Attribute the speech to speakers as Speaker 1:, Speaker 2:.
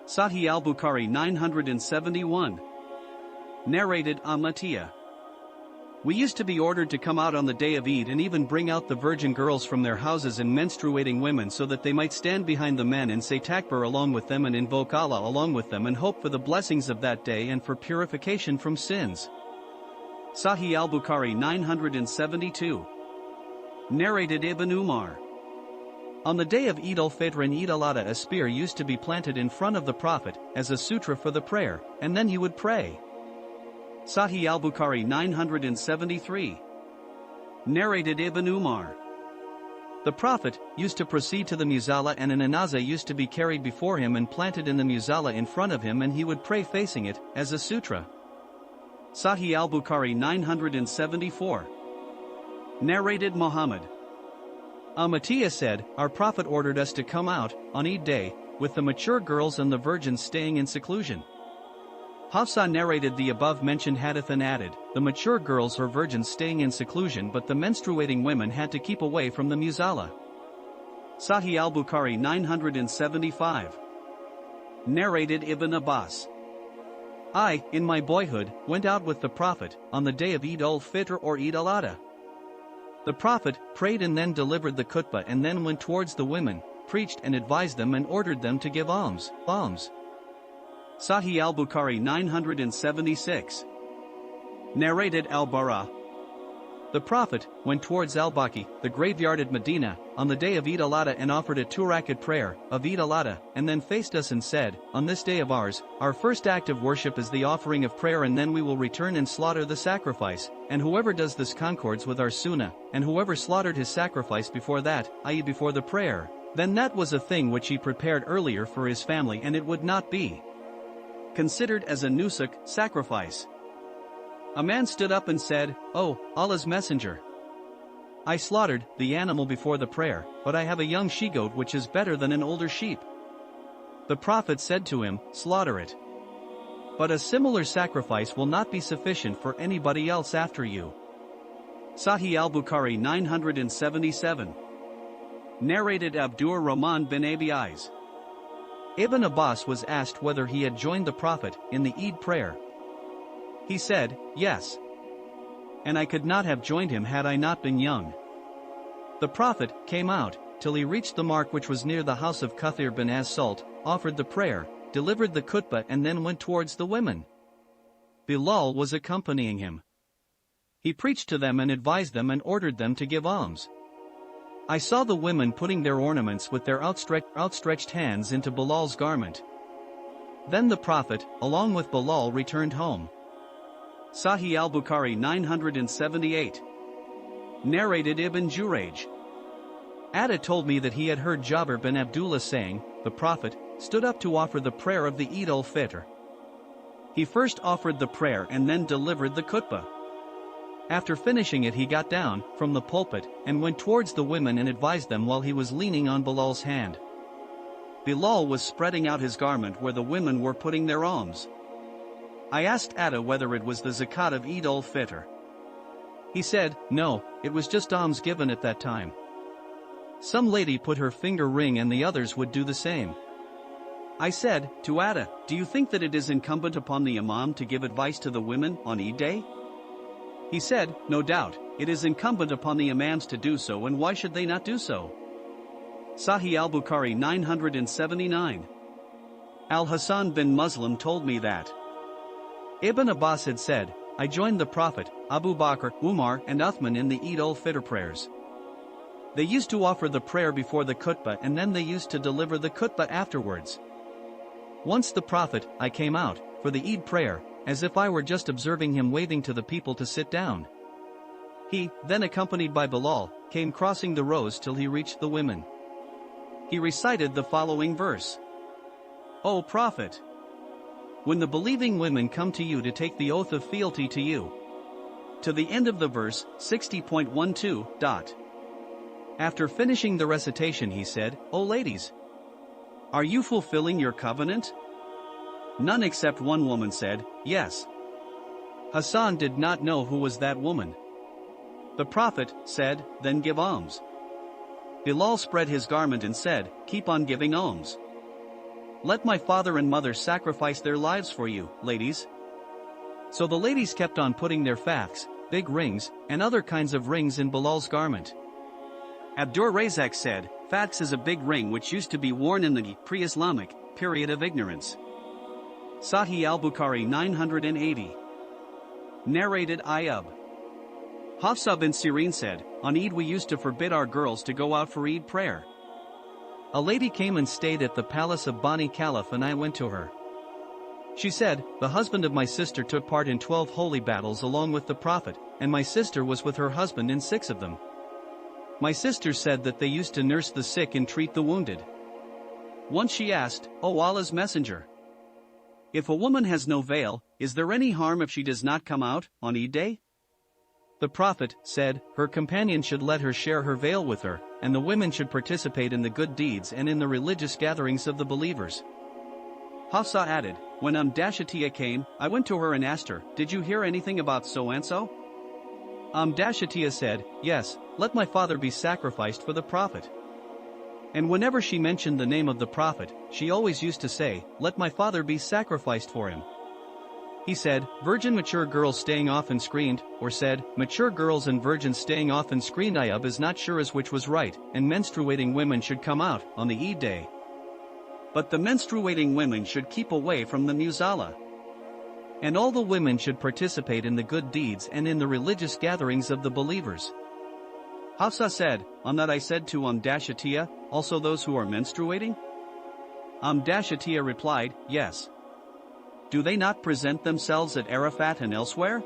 Speaker 1: Sahih al-Bukhari 971. Narrated Amatiyah. We used to be ordered to come out on the day of Eid and even bring out the virgin girls from their houses and menstruating women so that they might stand behind the men and say takbir along with them and invoke Allah along with them and hope for the blessings of that day and for purification from sins. Sahih al-Bukhari 972. Narrated Ibn Umar. On the day of Eid al-Fitr and Eid al-Adha, a spear used to be planted in front of the Prophet as a sutra for the prayer, and then he would pray. Sahih al-Bukhari 973. Narrated Ibn Umar. The Prophet used to proceed to the musalla and an anaza used to be carried before him and planted in the musalla in front of him and he would pray facing it, as a sutra. Sahih al-Bukhari 974. Narrated Muhammad. Amatiyah said, our Prophet ordered us to come out, on Eid day, with the mature girls and the virgins staying in seclusion. Hafsa narrated the above-mentioned hadith and added, the mature girls or virgins staying in seclusion but the menstruating women had to keep away from the musalla. Sahih al-Bukhari 975. Narrated Ibn Abbas. I, in my boyhood, went out with the Prophet, on the day of Eid al-Fitr or Eid al-Adha. The Prophet prayed and then delivered the khutbah and then went towards the women, preached and advised them and ordered them to give alms. Sahih al-Bukhari 976. Narrated al-Bara. The Prophet went towards al-Baqi, the graveyard at Medina, on the day of Eid al-Adha and offered a 2-rakat prayer of Eid al-Adha, and then faced us and said, on this day of ours, our first act of worship is the offering of prayer and then we will return and slaughter the sacrifice, and whoever does this concords with our sunnah, and whoever slaughtered his sacrifice before that, i.e. before the prayer, then that was a thing which he prepared earlier for his family and it would not be considered as a nusuk, sacrifice. A man stood up and said, "Oh, Allah's Messenger, I slaughtered the animal before the prayer, but I have a young she-goat which is better than an older sheep." The Prophet said to him, "Slaughter it. But a similar sacrifice will not be sufficient for anybody else after you." Sahih al-Bukhari 977. Narrated Abdur Rahman bin Abi Iz. Ibn Abbas was asked whether he had joined the Prophet in the Eid prayer. He said, yes. And I could not have joined him had I not been young. The Prophet came out, till he reached the mark which was near the house of Kathir bin As-Salt, offered the prayer, delivered the khutbah and then went towards the women. Bilal was accompanying him. He preached to them and advised them and ordered them to give alms. I saw the women putting their ornaments with their outstretched hands into Bilal's garment. Then the Prophet, along with Bilal, returned home. Sahih al-Bukhari 978. Narrated Ibn Jurayj. Ada told me that he had heard Jabir bin Abdullah saying, the Prophet stood up to offer the prayer of the Eid al-Fitr. He first offered the prayer and then delivered the khutbah. After finishing it he got down from the pulpit and went towards the women and advised them while he was leaning on Bilal's hand. Bilal was spreading out his garment where the women were putting their alms. I asked Ada whether it was the zakat of Eid al-Fitr. He said, no, it was just alms given at that time. Some lady put her finger ring and the others would do the same. I said to Ada, do you think that it is incumbent upon the Imam to give advice to the women on Eid day? He said, no doubt, it is incumbent upon the Imams to do so, and why should they not do so? Sahih al-Bukhari 979. Al-Hasan bin Muslim told me that Ibn Abbas had said, I joined the Prophet, Abu Bakr, Umar and Uthman in the Eid al-Fitr prayers. They used to offer the prayer before the khutbah and then they used to deliver the khutbah afterwards. Once the Prophet, I came out, for the Eid prayer, as if I were just observing him waving to the people to sit down. He, then accompanied by Bilal, came crossing the rows till he reached the women. He recited the following verse. O Prophet! When the believing women come to you to take the oath of fealty to you. To the end of the verse, 60.12. After finishing the recitation he said, O ladies! Are you fulfilling your covenant? None except one woman said, yes. Hassan did not know who was that woman. The Prophet said, then give alms. Bilal spread his garment and said, keep on giving alms. let my father and mother sacrifice their lives for you, ladies. So the ladies kept on putting their faks, big rings, and other kinds of rings in Bilal's garment. Abdur Razak said, faks is a big ring which used to be worn in the pre-Islamic period of ignorance. Sahih al-Bukhari 980. Narrated Ayub. Hafsa bin Sirin said, on Eid we used to forbid our girls to go out for Eid prayer. A lady came and stayed at the palace of Bani Khalaf and I went to her. She said, the husband of my sister took part in 12 holy battles along with the Prophet, and my sister was with her husband in 6 of them. My sister said that they used to nurse the sick and treat the wounded. Once she asked, O Allah's Messenger, if a woman has no veil, is there any harm if she does not come out on Eid day? The Prophet said, her companion should let her share her veil with her, and the women should participate in the good deeds and in the religious gatherings of the believers. Hafsa added, when Dashatiyah came, I went to her and asked her, did you hear anything about so-and-so? Dashatiyah said, yes, let my father be sacrificed for the Prophet. And whenever she mentioned the name of the Prophet, she always used to say, let my father be sacrificed for him. He said, virgin mature girls staying off and screened, or said, mature girls and virgins staying off and screened. Ayub is not sure as which was right, and menstruating women should come out on the Eid day. But the menstruating women should keep away from the musalla. And all the women should participate in the good deeds and in the religious gatherings of the believers. Hafsa said, on that I said to Dashatiyah, also those who are menstruating? Dashatiyah replied, yes. Do they not present themselves at Arafat and elsewhere?